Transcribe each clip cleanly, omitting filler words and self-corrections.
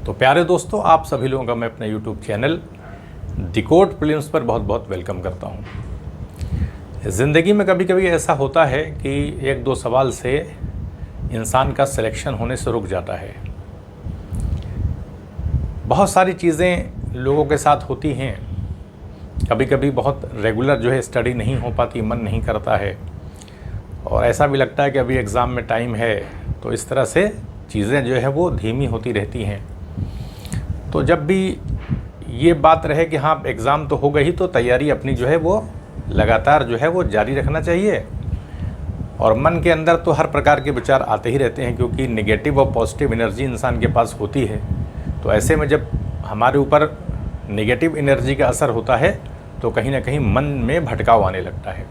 तो प्यारे दोस्तों, आप सभी लोगों का मैं अपने YouTube चैनल डिकोड प्रीलिम्स पर बहुत बहुत वेलकम करता हूं। ज़िंदगी में कभी कभी ऐसा होता है कि एक दो सवाल से इंसान का सिलेक्शन होने से रुक जाता है। बहुत सारी चीज़ें लोगों के साथ होती हैं। कभी कभी बहुत रेगुलर जो है स्टडी नहीं हो पाती, मन नहीं करता है और ऐसा भी लगता है कि अभी एग्ज़ाम में टाइम है, तो इस तरह से चीज़ें जो है वो धीमी होती रहती हैं। तो जब भी ये बात रहे कि हाँ एग्ज़ाम तो हो गई, तो तैयारी अपनी जो है वो लगातार जो है वो जारी रखना चाहिए। और मन के अंदर तो हर प्रकार के विचार आते ही रहते हैं, क्योंकि नेगेटिव और पॉजिटिव एनर्जी इंसान के पास होती है। तो ऐसे में जब हमारे ऊपर नेगेटिव एनर्जी का असर होता है तो कहीं ना कहीं मन में भटकाव आने लगता है।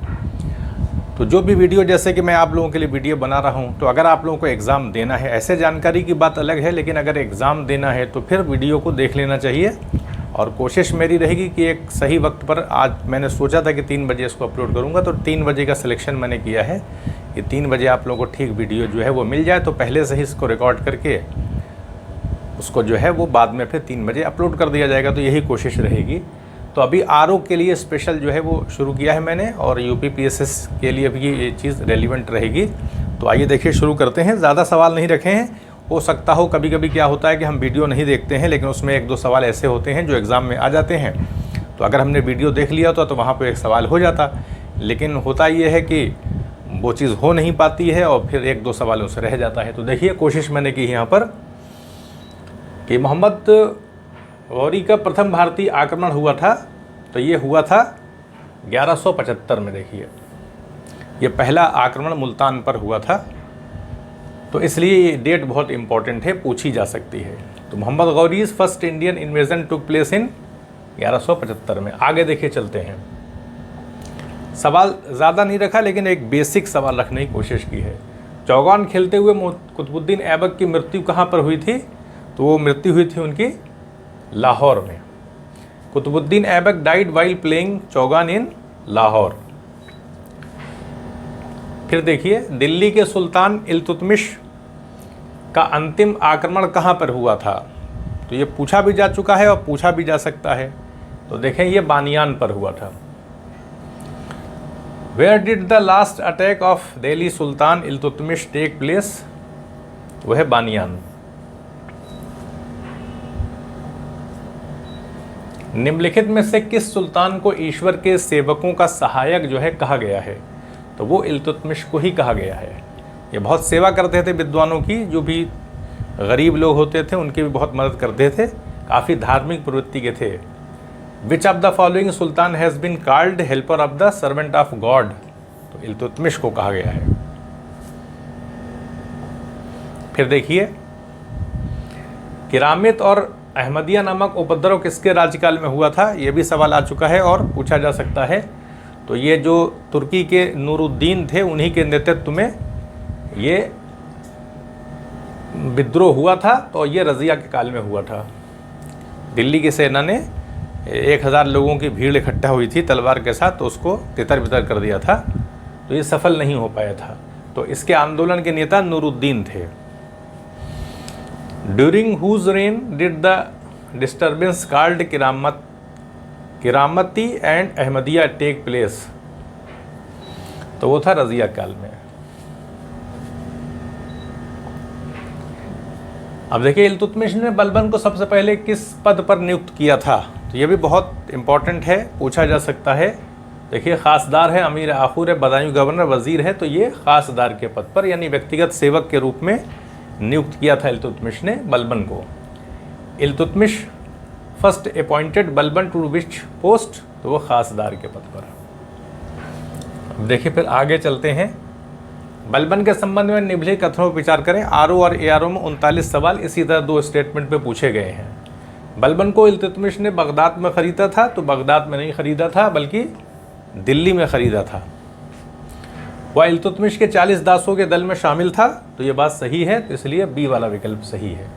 तो जो भी वीडियो, जैसे कि मैं आप लोगों के लिए वीडियो बना रहा हूं, तो अगर आप लोगों को एग्ज़ाम देना है, ऐसे जानकारी की बात अलग है, लेकिन अगर एग्ज़ाम देना है तो फिर वीडियो को देख लेना चाहिए। और कोशिश मेरी रहेगी कि एक सही वक्त पर, आज मैंने सोचा था कि 3 बजे इसको अपलोड करूंगा, तो 3 बजे का सिलेक्शन मैंने किया है कि 3 बजे आप लोगों को ठीक वीडियो जो है वो मिल जाए। तो पहले से ही इसको रिकॉर्ड करके उसको जो है वो बाद में फिर 3 बजे अपलोड कर दिया जाएगा। तो यही कोशिश रहेगी। तो अभी आरओ के लिए स्पेशल जो है वो शुरू किया है मैंने, और यूपीपीएसएस के लिए भी ये चीज़ रेलिवेंट रहेगी। तो आइए देखिए, शुरू करते हैं। ज़्यादा सवाल नहीं रखे हैं। हो सकता हो कभी कभी क्या होता है कि हम वीडियो नहीं देखते हैं, लेकिन उसमें 1-2 सवाल ऐसे होते हैं जो एग्ज़ाम में आ जाते हैं। तो अगर हमने वीडियो देख लिया तो वहाँ पर एक सवाल हो जाता, लेकिन होता ये है कि वो चीज़ हो नहीं पाती है और फिर 1-2 सवालों से रह जाता है। तो देखिए, कोशिश मैंने की यहाँ पर कि मोहम्मद गौरी का प्रथम भारतीय आक्रमण हुआ था, तो ये हुआ था 1175 में। देखिए, ये पहला आक्रमण मुल्तान पर हुआ था, तो इसलिए ये डेट बहुत इम्पोर्टेंट है, पूछी जा सकती है। तो Mohammad Ghori's first Indian invasion took place in 1175 में। आगे देखिए, चलते हैं। सवाल ज़्यादा नहीं रखा, लेकिन एक बेसिक सवाल रखने की कोशिश की है। चौगान खेलते हुए कुतुबुद्दीन ऐबक की मृत्यु कहाँ पर हुई थी? तो वो मृत्यु हुई थी उनकी लाहौर में। Qutubuddin Aibak died while playing chaugan in Lahore. फिर देखिए, दिल्ली के सुल्तान इल्तुतमिश का अंतिम आक्रमण कहाँ पर हुआ था? तो ये पूछा भी जा चुका है और पूछा भी जा सकता है। तो देखें, ये बानियान पर हुआ था। Where did the last attack of Delhi sultan Iltutmish take place? वह है बानियान। निम्नलिखित में से किस सुल्तान को ईश्वर के सेवकों का सहायक जो है कहा गया है? तो वो इल्तुतमिश को ही कहा गया है। ये बहुत सेवा करते थे विद्वानों की, जो भी गरीब लोग होते थे उनकी भी बहुत मदद करते थे, काफ़ी धार्मिक प्रवृत्ति के थे। Which of the following sultan has been called helper of the servant of God? तो इल्तुतमिश को कहा गया है। फिर देखिए, किरामित और अहमदिया नामक उपद्रव किसके राज्यकाल में हुआ था? ये भी सवाल आ चुका है और पूछा जा सकता है। तो ये जो तुर्की के नूरुद्दीन थे, उन्हीं के नेतृत्व में ये विद्रोह हुआ था। तो ये रज़िया के काल में हुआ था। दिल्ली की सेना ने 1000 लोगों की भीड़ इकट्ठा हुई थी तलवार के साथ, तो उसको तितर बितर कर दिया था। तो ये सफल नहीं हो पाया था। तो इसके आंदोलन के नेता नूरुद्दीन थे। During whose reign did the disturbance called Kiramati and Ahmadiya take place? तो वो था रज़िया काल में। अब देखिए, इल्तुतमिश ने बलबन को सबसे पहले किस पद पर नियुक्त किया था? तो ये भी बहुत इंपॉर्टेंट है, पूछा जा सकता है। देखिए, खासदार है, अमीर आखुर है, बदायूं गवर्नर, वजीर है। तो ये खासदार के पद पर, यानी व्यक्तिगत सेवक के रूप में नियुक्त किया था इल्तुतमिश ने बलबन को। Iltutmish first appointed Balban to which post? तो वो खासदार के पद पर। अब देखिए, फिर आगे चलते हैं। बलबन के संबंध में निम्नलिखित कथनों पर विचार करें। आरओ और एआरओ में 39 सवाल इसी तरह 2 स्टेटमेंट पे पूछे गए हैं। बलबन को इल्तुतमिश ने बगदाद में ख़रीदा था, तो बगदाद में नहीं ख़रीदा था, बल्कि दिल्ली में ख़रीदा था। वह इल्तुतमिश के 40 दासों के दल में शामिल था। तो ये बात सही है, तो इसलिए बी वाला विकल्प सही है।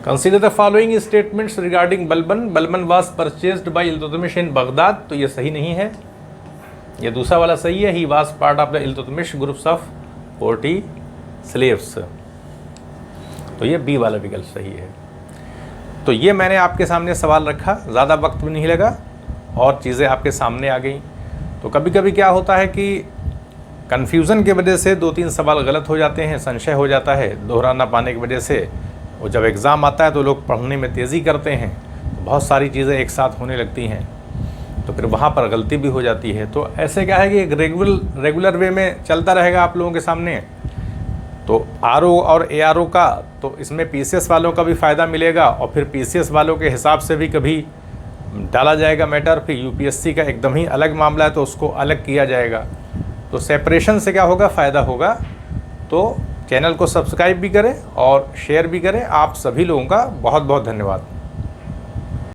Consider the following statements regarding Balban. Balban was purchased bye Iltutmish in Baghdad. तो ये सही नहीं है, ये दूसरा वाला सही है। He was part of the Iltutmish groups of 40 slaves. तो ये बी वाला विकल्प सही है। तो ये मैंने आपके सामने सवाल रखा, ज़्यादा वक्त भी नहीं लगा और चीज़ें आपके सामने आ गई। तो कभी कभी क्या होता है कि कन्फ्यूज़न की वजह से 2-3 सवाल गलत हो जाते हैं, संशय हो जाता है, दोहरा ना पाने की वजह से। और जब एग्ज़ाम आता है तो लोग पढ़ने में तेज़ी करते हैं, तो बहुत सारी चीज़ें एक साथ होने लगती हैं, तो फिर वहाँ पर गलती भी हो जाती है। तो ऐसे क्या है कि एक रेगुलर वे में चलता रहेगा आप लोगों के सामने। तो आरओ और एआरओ का, तो इसमें पीसीएस वालों का भी फ़ायदा मिलेगा और फिर पीसीएस वालों के हिसाब से भी कभी डाला जाएगा मैटर। फिर यूपीएससी का एकदम ही अलग मामला है तो उसको अलग किया जाएगा। तो सेपरेशन से क्या होगा, फ़ायदा होगा। तो चैनल को सब्सक्राइब भी करें और शेयर भी करें। आप सभी लोगों का बहुत बहुत धन्यवाद।